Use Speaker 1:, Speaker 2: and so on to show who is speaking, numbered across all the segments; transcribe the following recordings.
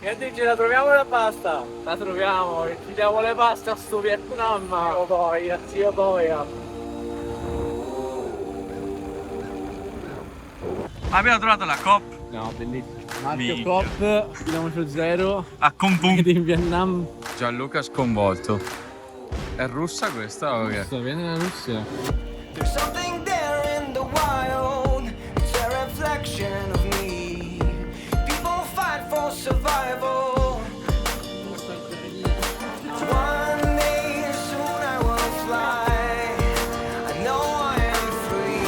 Speaker 1: Che dici, la troviamo e basta? La troviamo, ci diamo le paste a sto Vietnam. Io poi, zio poi.
Speaker 2: Abbiamo trovato la COP
Speaker 1: No, bellissimo. Marchio
Speaker 2: Minchia.
Speaker 1: Cop, chilometro zero,
Speaker 2: a Kompung.
Speaker 1: ed in Vietnam.
Speaker 2: Gianluca sconvolto. È russa questa o che?
Speaker 1: Viene dalla Russia.
Speaker 3: There's something there in the wild. It's a reflection of me. People fight for survival. One day soon I will fly. I know I am free.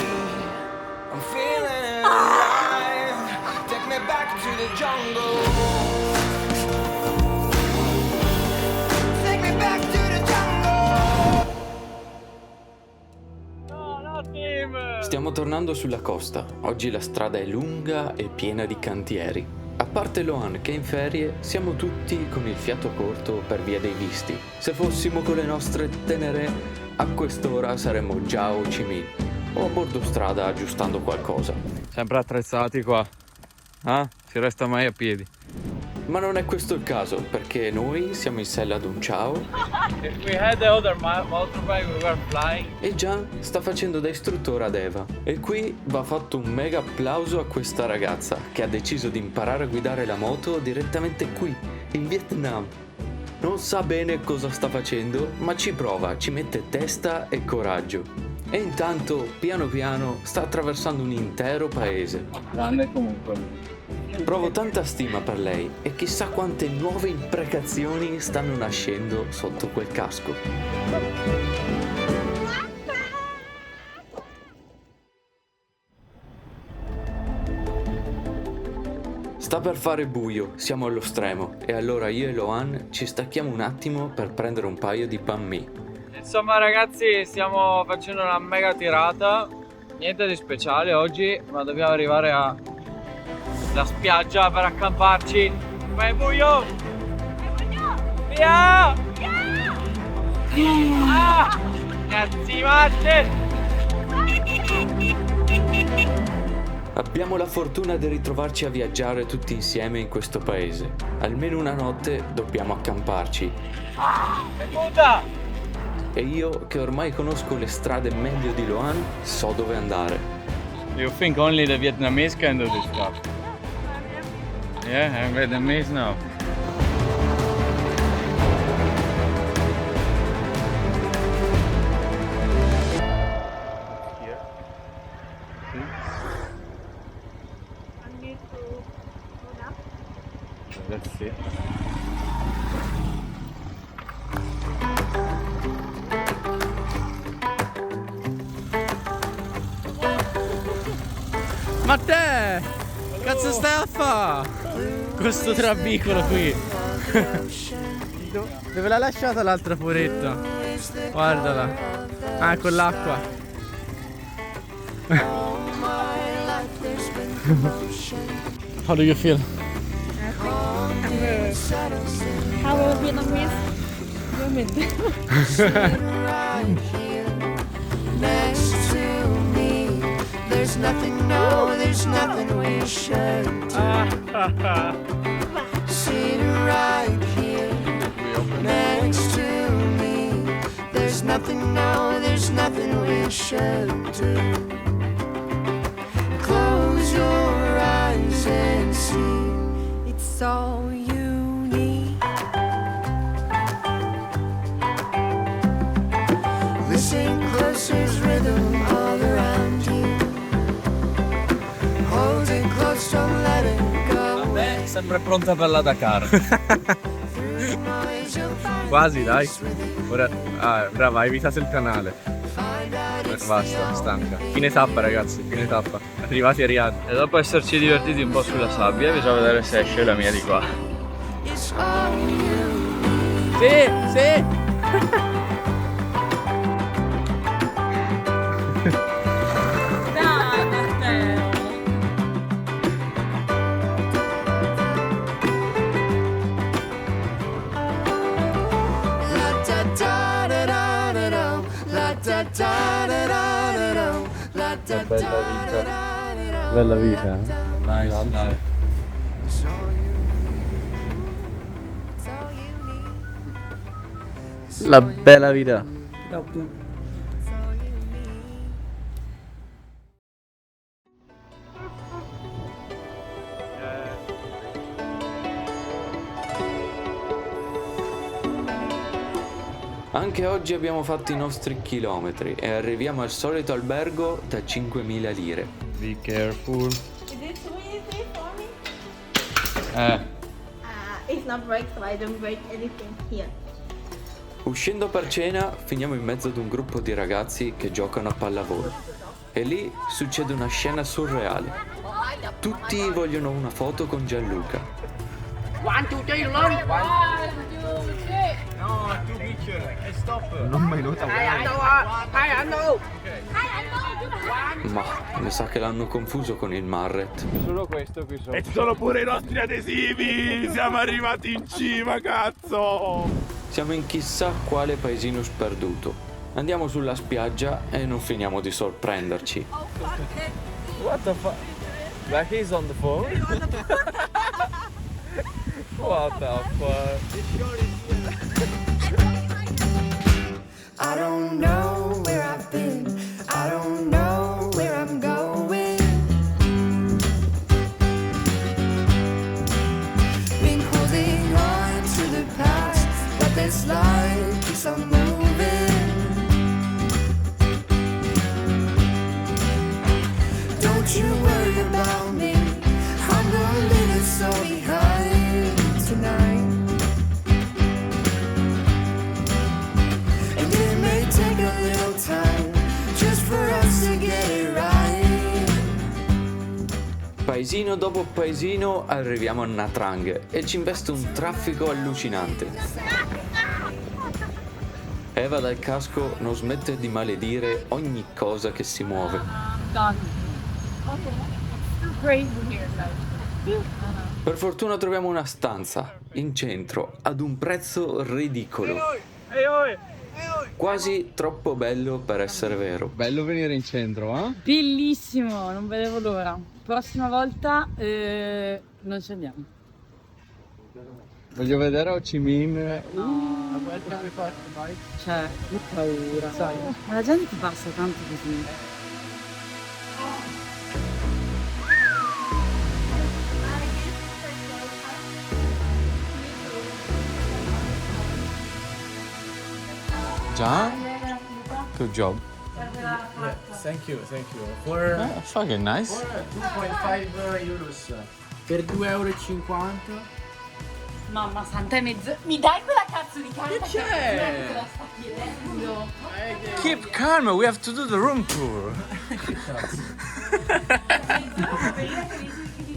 Speaker 3: I'm feeling alive. Take me back to the jungle. Take me back to the jungle.
Speaker 1: No, no, team!
Speaker 4: Stiamo tornando sulla costa. Oggi la strada è lunga e piena di cantieri. A parte Loan che è in ferie, siamo tutti con il fiato corto per via dei visti. Se fossimo con le nostre tenere, a quest'ora saremmo già a Ho Chi Minh o a bordo strada aggiustando qualcosa.
Speaker 2: Sempre attrezzati qua. Ah? Si resta mai a piedi.
Speaker 4: Ma non è questo il caso, perché noi siamo in sella ad un ciao
Speaker 1: If we had the other motorbike, we were flying.
Speaker 4: e Gian sta facendo da istruttore ad Eva. E qui va fatto un mega applauso a questa ragazza che ha deciso di imparare a guidare la moto direttamente qui, in Vietnam. Non sa bene cosa sta facendo, ma ci prova, ci mette testa e coraggio. E intanto, piano piano, sta attraversando un intero paese.
Speaker 1: Grande comunque.
Speaker 4: Provo tanta stima per lei e chissà quante nuove imprecazioni stanno nascendo sotto quel casco. Sta per fare buio, siamo allo stremo e allora io e Loan ci stacchiamo un attimo per prendere un paio di banh mi.
Speaker 1: Insomma ragazzi, stiamo facendo una mega tirata. Niente di speciale oggi, ma dobbiamo arrivare alla spiaggia per accamparci. Ma è buio! Via! Ah! Cazzi matte!
Speaker 4: Abbiamo la fortuna di ritrovarci a viaggiare tutti insieme in questo paese. Almeno una notte dobbiamo accamparci.
Speaker 1: Puta!
Speaker 4: E io, che ormai conosco le strade meglio di Loan, so dove andare.
Speaker 2: You think only the Vietnamese can do this stuff? Yeah, I'm Vietnamese now. Let's see.
Speaker 1: Ma te! Cazzo stai a fa? Questo trabicolo qui. Dove l'ha lasciata l'altra poretta? Guardala. Ah, con l'acqua. How do you feel?
Speaker 5: How Vietnamese women.
Speaker 3: Right here next to me. There's nothing, no, there's nothing we should do. Sitting right here next to me. There's nothing, no, there's nothing we should do. Close your eyes and see. It's all you need. Listen close, there's rhythm all around you. Hold it close, don't let it go.
Speaker 1: Vabbè, sempre pronta per la Dakar. Quasi, dai. Ora, brava, hai evitato il canale. Basta, stanca. Fine tappa, ragazzi, fine tappa. Arrivati a Riyadh. E dopo esserci divertiti un po' sulla sabbia, vi faccio vedere se esce la mia di qua. Sì, sì.
Speaker 5: Dai, Matteo.
Speaker 1: Bella vita. Nice, nice. La bella vita.
Speaker 5: Doppio.
Speaker 4: Anche oggi abbiamo fatto i nostri chilometri e arriviamo al solito albergo da 5.000 lire.
Speaker 2: Be careful.
Speaker 5: Is it too easy for me? It's not break, so I don't break anything here.
Speaker 4: Uscendo per cena, finiamo in mezzo ad un gruppo di ragazzi che giocano a pallavolo. E lì succede una scena surreale. Tutti vogliono una foto con Gianluca. Ma mi sa che l'hanno confuso con il Marret.
Speaker 2: Solo questo qui sopra.
Speaker 6: E ci sono pure i nostri adesivi! Siamo arrivati in cima, cazzo!
Speaker 4: Siamo in chissà quale paesino sperduto. Andiamo sulla spiaggia e non finiamo di sorprenderci.
Speaker 1: What the fuck? Like he's on the phone? What the fuck?
Speaker 3: I don't know where I've been. I don't know where I'm going. Been holding on to the past, but this life keeps on moving. Don't you worry about me. I'm gonna leave it all behind tonight. And it may take a little time just for us to get it right.
Speaker 4: Paesino dopo paesino arriviamo a Natrang e ci investe un traffico allucinante. Eva dal casco non smette di maledire ogni cosa che si muove.
Speaker 5: Done. Okay. It's crazy here, guys.
Speaker 4: Per fortuna troviamo una stanza in centro ad un prezzo ridicolo. Quasi troppo bello per essere vero.
Speaker 2: Bello venire in centro, eh?
Speaker 5: Bellissimo, non vedevo l'ora. Prossima volta non ci andiamo.
Speaker 2: Voglio vedere Ho Chi Minh.
Speaker 5: Cioè, che paura. Sai. Ma la gente passa tanto così.
Speaker 2: John? Good job.
Speaker 1: Thank you. For
Speaker 2: Fucking nice.
Speaker 1: 2.5 euros. Per 2,50 euro.
Speaker 5: Mamma santa, è mezzo. Mi dai quella cazzo di carta?
Speaker 1: Che c'è?
Speaker 5: Te la sta chiedendo.
Speaker 2: Keep calm, we have to do the room tour.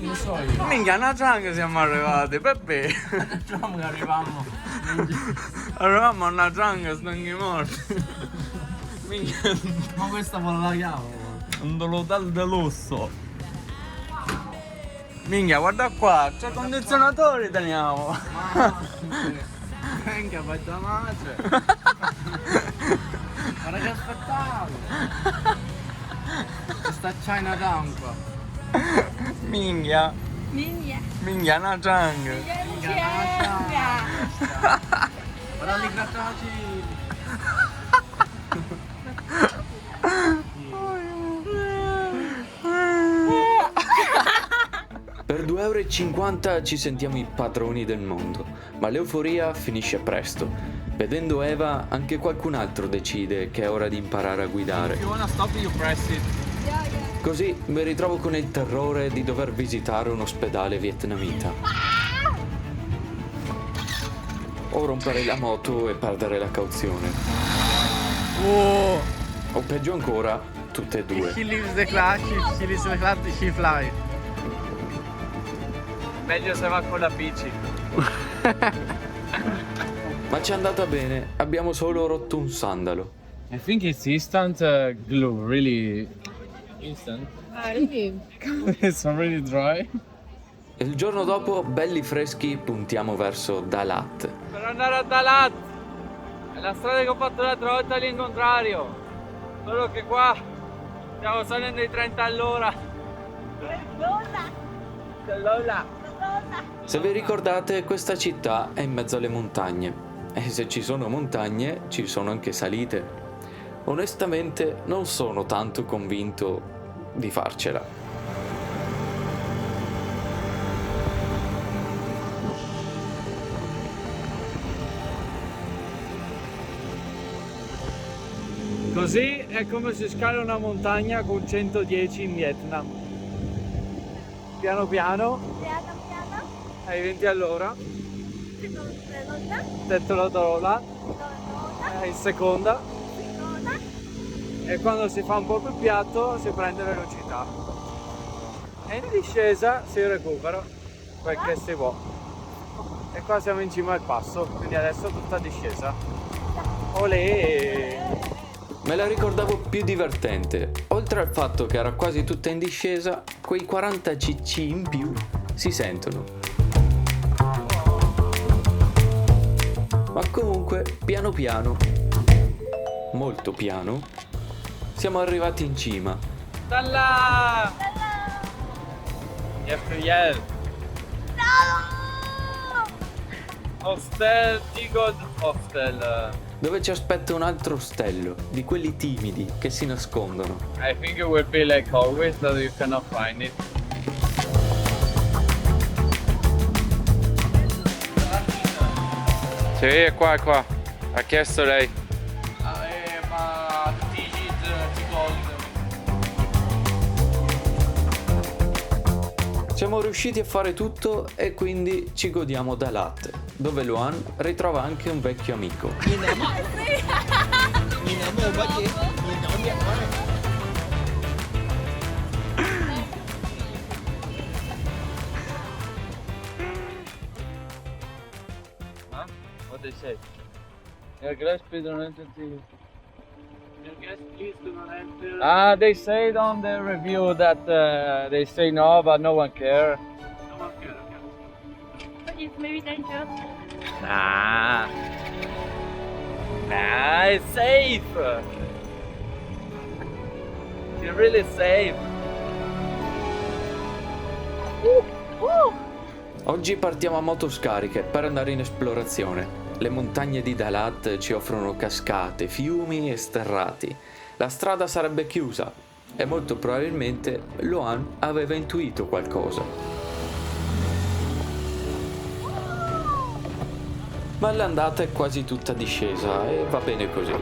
Speaker 1: Non so io.
Speaker 2: Minchia, una Chang siamo arrivati, Peppe.
Speaker 1: Diciamo che arrivammo.
Speaker 2: Arrivammo a una Chang, stanchi morti. Minchia,
Speaker 1: Ma questa me la chiamo.
Speaker 2: un hotel de lusso. Minchia, guarda qua, c'è condizionatori teniamo.
Speaker 1: Minchia, fai da madre. Guarda che aspettavo. Questa Chinatown qua.
Speaker 2: Minchia,
Speaker 5: Minchia.
Speaker 2: minchia, una Chang.
Speaker 1: Guarda li grattaci.
Speaker 4: Per 2,50 euro ci sentiamo i padroni del mondo, ma l'euforia finisce presto. Vedendo Eva, anche qualcun altro decide che è ora di imparare a guidare.
Speaker 2: If you wanna stop you press it.
Speaker 4: Così mi ritrovo con il terrore di dover visitare un ospedale vietnamita. O rompere la moto e perdere la cauzione.
Speaker 1: Oh,
Speaker 4: O peggio ancora, tutte e due.
Speaker 1: he leaves the clutch, he fly.
Speaker 2: Meglio se va con la bici.
Speaker 4: Ma ci è andata bene, abbiamo solo rotto un sandalo.
Speaker 2: I think it's instant glue, really instant. It's already dry.
Speaker 4: E il giorno dopo, belli freschi, puntiamo verso Dalat.
Speaker 2: Per andare a Dalat. È la strada che ho fatto l'altra volta lì in contrario. Solo che qua stiamo salendo i 30 all'ora. Lola.
Speaker 4: Se vi ricordate, questa città è in mezzo alle montagne. e se ci sono montagne ci sono anche salite. Onestamente non sono tanto convinto di farcela.
Speaker 2: Così è come si scala una montagna con 110 in Vietnam. Piano piano,
Speaker 5: Piano piano.
Speaker 2: ai 20 all'ora,
Speaker 5: Seconda.
Speaker 2: tetto la parola,
Speaker 5: Seconda.
Speaker 2: in seconda,
Speaker 5: Seconda.
Speaker 2: e quando si fa un po' più piatto si prende velocità. E in discesa si recupera quel che si può. E qua siamo in cima al passo, quindi adesso tutta discesa. Olè!
Speaker 4: Me la ricordavo più divertente. Oltre al fatto che era quasi tutta in discesa, quei 40 cc in più si sentono. Ma comunque, piano piano, molto piano, siamo arrivati in cima.
Speaker 2: Dalla! You have to yell. Hostel, Tigod Hostel.
Speaker 4: Dove ci aspetta un altro ostello, di quelli timidi che si nascondono.
Speaker 2: I think it will be like always that you cannot find it. Sì, è qua. Ha chiesto lei.
Speaker 1: Ma Tigid, Tigold.
Speaker 4: Siamo riusciti a fare tutto e quindi ci godiamo da latte, dove Luan ritrova anche un vecchio amico.
Speaker 2: Huh? What they say? Your glass please don't enter the...
Speaker 1: Your guest, please do not enter.
Speaker 2: Ah, they said on the review that they say no, but no one care.
Speaker 1: No one cares, okay.
Speaker 5: But it's maybe dangerous.
Speaker 2: Nah. Nah, it's safe. You're really safe.
Speaker 4: Oggi partiamo a motoscariche per andare in esplorazione. Le montagne di Dalat ci offrono cascate, fiumi e sterrati. La strada sarebbe chiusa e molto probabilmente Luan aveva intuito qualcosa. Ma l'andata è quasi tutta discesa e va bene così.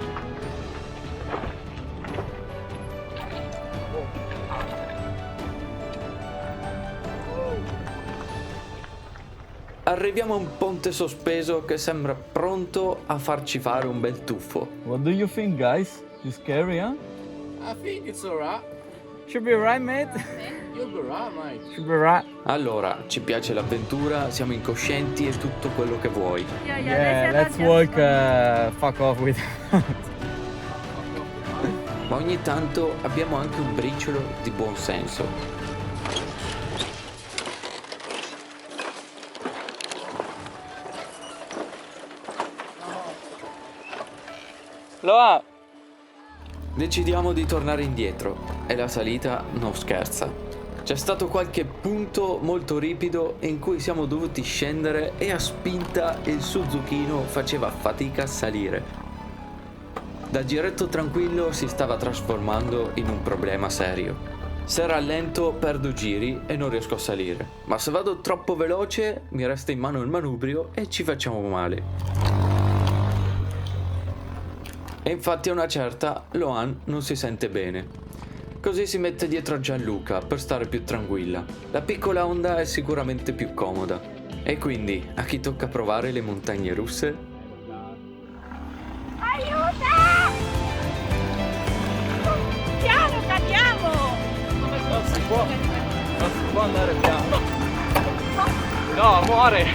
Speaker 4: Arriviamo a un ponte sospeso che sembra pronto a farci fare un bel tuffo.
Speaker 2: What do you think, guys? It's scary, huh?
Speaker 1: I think it's alright.
Speaker 2: Should be right, mate.
Speaker 1: You'll be right, mate.
Speaker 2: Should be right.
Speaker 4: Allora, ci piace l'avventura, siamo incoscienti e tutto quello che vuoi.
Speaker 2: Yeah, let's walk. Fuck off with.
Speaker 4: Ma ogni tanto abbiamo anche un briciolo di buon senso.
Speaker 2: Loa.
Speaker 4: Decidiamo di tornare indietro e la salita non scherza. C'è stato qualche punto molto ripido in cui siamo dovuti scendere e a spinta il Suzuchino faceva fatica a salire. Da giretto tranquillo si stava trasformando in un problema serio. Se rallento perdo giri e non riesco a salire, ma se vado troppo veloce mi resta in mano il manubrio e ci facciamo male. E infatti a una certa Loan non si sente bene. Così si mette dietro a Gianluca per stare più tranquilla. La piccola Honda è sicuramente più comoda. E quindi a chi tocca provare le montagne russe?
Speaker 5: Aiuto! Piano, cadiamo!
Speaker 2: Non si può andare piano. No, muore.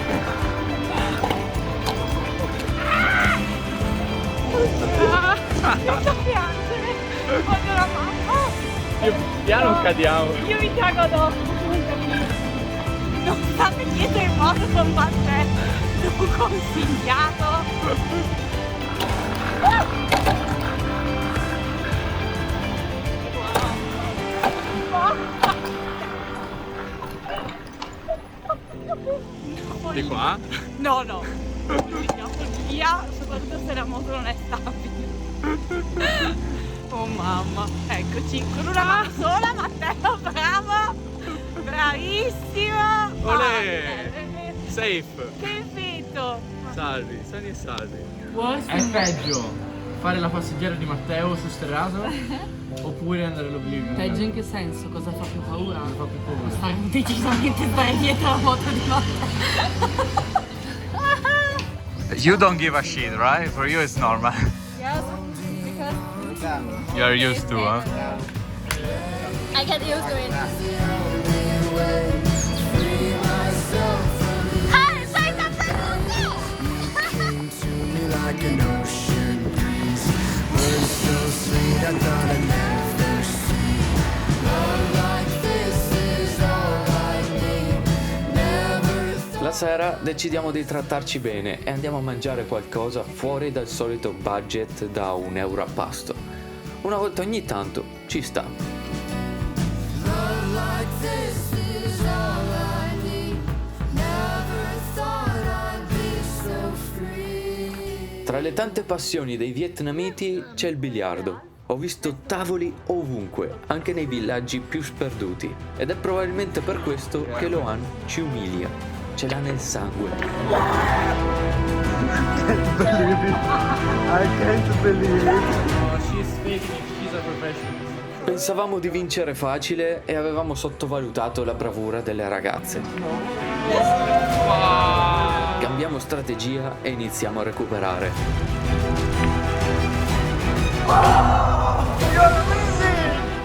Speaker 5: Non so piangere! Voglio la mamma!
Speaker 2: Piano cadiamo.
Speaker 5: Io mi cago addosso! Non state dietro in moto con mantello consigliato!
Speaker 2: Di qua?
Speaker 5: No, no! Andiamo lì. via, soprattutto se la moto non è stabile. Oh mamma, eccoci, con una mano sola, Matteo, bravo, bravissimo.
Speaker 1: Olè! Safe!
Speaker 5: Che effetto.
Speaker 1: Salvi, sani e salvi.
Speaker 2: È peggio fare la passeggera di Matteo su Sterraso oppure andare all'Oblivion?
Speaker 7: Peggio in che senso? Cosa fa più paura?
Speaker 2: Fa più paura.
Speaker 7: Stare decisamente stare dietro la moto di notte.
Speaker 1: You don't give a shit, right? For you it's normal.
Speaker 5: Yes, because
Speaker 1: You are used to, huh?
Speaker 5: I get used to it.
Speaker 3: To me like an ocean breeze. Words so sweet I thought I'd never see. Love like this is all I need. Never
Speaker 4: La sera decidiamo di trattarci bene e andiamo a mangiare qualcosa fuori dal solito budget da €1 a pasto. Una volta ogni tanto ci sta.
Speaker 3: love like this is all I need. Never thought I'd be so free.
Speaker 4: Tra le tante passioni dei vietnamiti c'è il biliardo. Ho visto tavoli ovunque, anche nei villaggi più sperduti. Ed è probabilmente per questo che Loan ci umilia. Ce l'ha nel sangue.
Speaker 2: She's faking it, she's a professional.
Speaker 4: Pensavamo di vincere facile e avevamo sottovalutato la bravura delle ragazze. Cambiamo strategia e iniziamo a recuperare.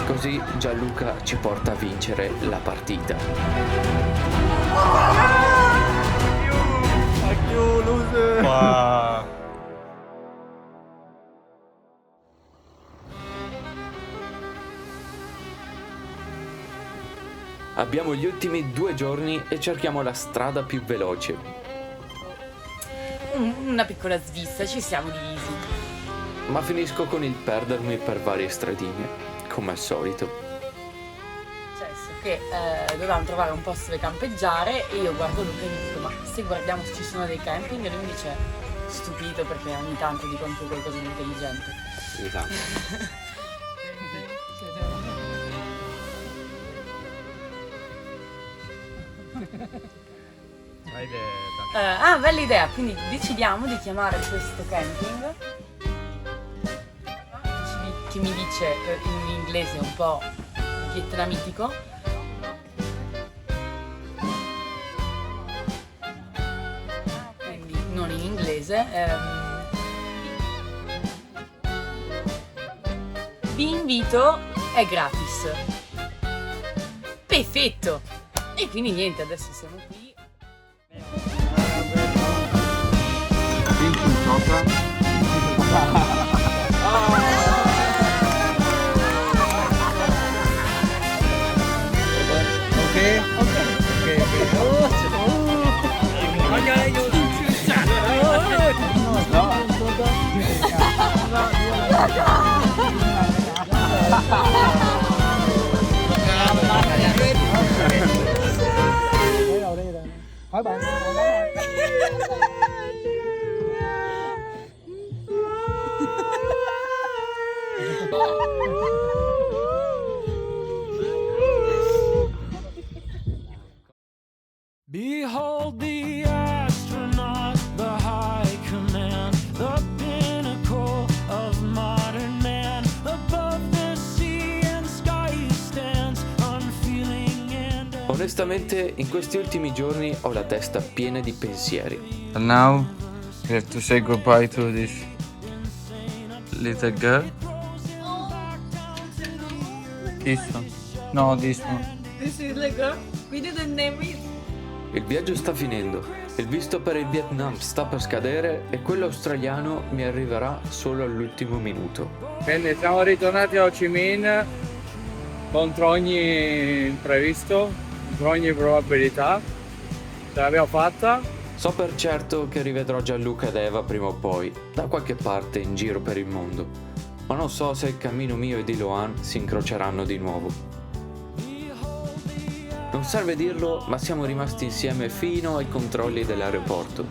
Speaker 4: Così Gianluca ci porta a vincere la partita.
Speaker 1: Wow.
Speaker 4: Abbiamo gli ultimi 2 giorni e cerchiamo la strada più veloce.
Speaker 7: Una piccola svista, ci siamo divisi.
Speaker 4: Ma finisco con il perdermi per varie stradine, come al solito.
Speaker 7: Successo che dovevamo trovare un posto dove campeggiare e io guardo Luca e gli dico: ma se guardiamo se ci sono dei camping? E lui mi dice, stupito perché ogni tanto dico anche qualcosa di intelligente.
Speaker 4: Esatto.
Speaker 7: Bella idea, quindi decidiamo di chiamare questo camping, che mi dice in inglese un po' vietnamitico. Quindi non in inglese. Vi invito, è gratis. Perfetto! E quindi niente, adesso siamo qui.
Speaker 8: Behold the astronaut, the high command, the pinnacle of modern man. Above the sea and sky he stands, unfeeling and
Speaker 4: Onestamente, in questi ultimi giorni ho la testa piena di pensieri.
Speaker 2: And now we have to say goodbye to this little girl. This one. No, this one.
Speaker 5: This is like a, we didn't name it.
Speaker 4: Il viaggio sta finendo, il visto per il Vietnam sta per scadere e quello australiano mi arriverà solo all'ultimo minuto.
Speaker 2: Quindi siamo ritornati a Ho Chi Minh contro ogni imprevisto, contro ogni probabilità. Ce l'abbiamo fatta.
Speaker 4: So per certo che rivedrò Gianluca ed Eva prima o poi, da qualche parte in giro per il mondo, ma non so se il cammino mio e di Loan si incroceranno di nuovo. Non serve dirlo, ma siamo rimasti insieme fino ai controlli dell'aeroporto.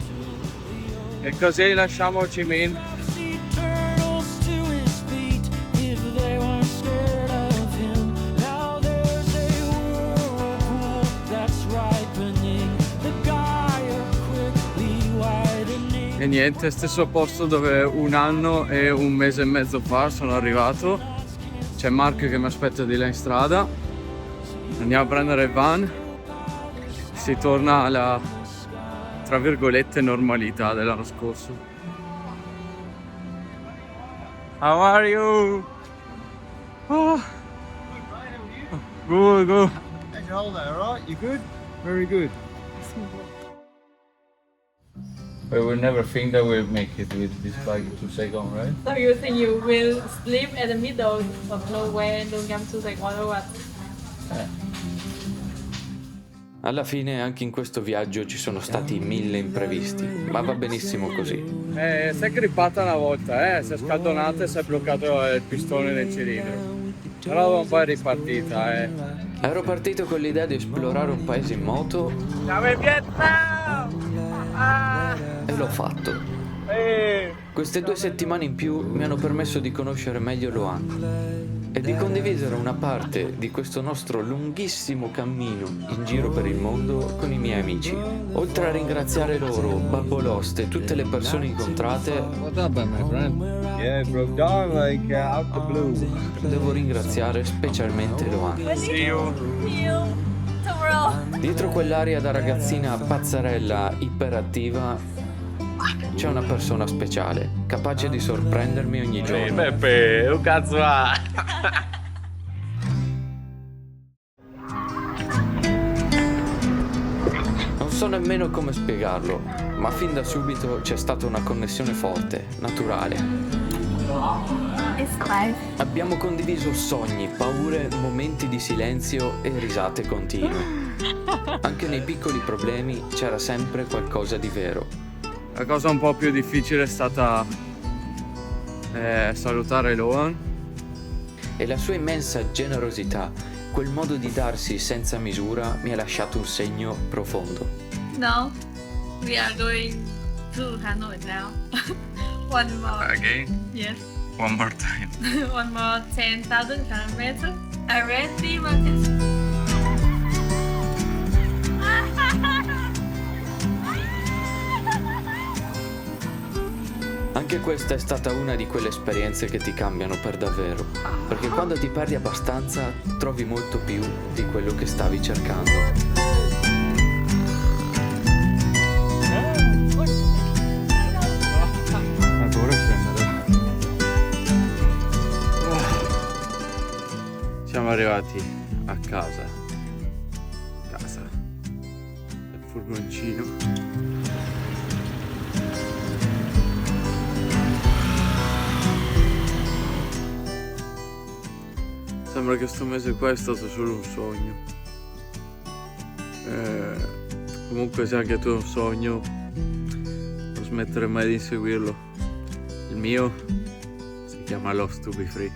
Speaker 2: E così lasciamo Ho Chi Minh.
Speaker 8: See turtles to his feet if they weren't scared of him. Now there's a whirlpool that's ripening. The gyre quickly widening.
Speaker 2: E niente, stesso posto dove 1 anno e 1 mese e mezzo fa sono arrivato. C'è Mark che mi aspetta di là in strada. Andiamo a prendere il van. Si torna alla, tra virgolette, normalità dell'anno scorso. How are you? Oh. Good, good.
Speaker 9: How's your holiday, alright? You good? Very good.
Speaker 2: We will never think that we'll make it with this bike to Saigon, right?
Speaker 7: So you think you will sleep at the middle of nowhere and don't come to Saigon or what?
Speaker 4: Alla fine anche in questo viaggio ci sono stati 1000 imprevisti, ma va benissimo così.
Speaker 2: Si è grippata una volta, si è scaldonata e si è bloccato il pistone del cilindro. Però dopo un po' è ripartita,
Speaker 4: Ero partito con l'idea di esplorare un paese in moto
Speaker 2: Siamo in Vietnam!
Speaker 4: e l'ho fatto. Queste 2 settimane in più mi hanno permesso di conoscere meglio Luan e di condividere una parte di questo nostro lunghissimo cammino in giro per il mondo con i miei amici. Oltre a ringraziare loro, Babbo Lost e tutte le persone incontrate,
Speaker 9: What's up, my friend? Yeah, broke down like out the blue.
Speaker 4: devo ringraziare specialmente Luan.
Speaker 2: See you!
Speaker 4: Dietro quell'aria da ragazzina pazzarella iperattiva c'è una persona speciale, capace di sorprendermi ogni giorno.
Speaker 1: Peppe, un cazzo ha!
Speaker 4: Non so nemmeno come spiegarlo, ma fin da subito c'è stata una connessione forte, naturale. Abbiamo condiviso sogni, paure, momenti di silenzio e risate continue. Anche nei piccoli problemi c'era sempre qualcosa di vero.
Speaker 2: La cosa un po' più difficile è stata salutare Luan.
Speaker 4: E la sua immensa generosità, quel modo di darsi senza misura, mi ha lasciato un segno profondo.
Speaker 5: No, we are going to Hanoi now. One more.
Speaker 1: Again?
Speaker 5: Yes.
Speaker 1: One more time.
Speaker 5: One more 10,000 kilometers. I ready, Marcus.
Speaker 4: Anche questa è stata una di quelle esperienze che ti cambiano per davvero, perché quando ti perdi abbastanza trovi molto più di quello che stavi cercando.
Speaker 2: Ancora scendere. Siamo arrivati a casa. Il furgoncino. Sembra che sto mese qua è stato solo un sogno. Comunque se anche tu hai un sogno, non smettere mai di inseguirlo. Il mio si chiama Love to be Free.